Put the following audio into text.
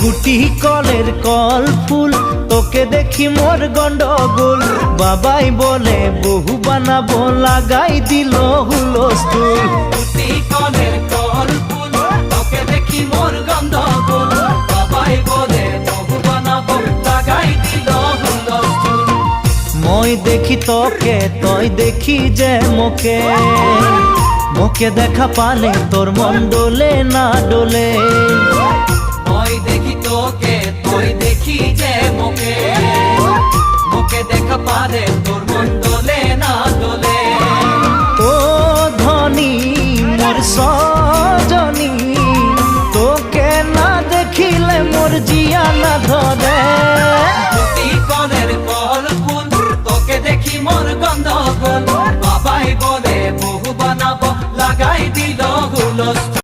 গুটি কলের কল ফুল, তোকে দেখি মোর গন্ডগোল। বাবাই বলে বহু বানাবো, লাগাই দিল হুলস্থুল। গুটি কলের কল ফুল, তোকে দেখি মোর গন্ডগোল। বাবাই বলে বহু বানাবো, লাগাই দিল হুলস্থুল। মই দেখি তোকে, তই দেখি যে মোকে, মোকে দেখা পালে তোর মন ডোলে না ডোলে। মই দেখি তোকে, তুই দেখি যে মোকে, মোকে দেখা পারে তোর মন দোলে না দোলে। ও ধনী মোর সজনী, তোকে না দেখিলে মোর জিয়া না ধরে। গুটি কলের কল ফুল, তোকে দেখি মোর গন্ডগোল। বাবাই বলে বহু বানাবো, লাগাই দিল হুলস্থুল।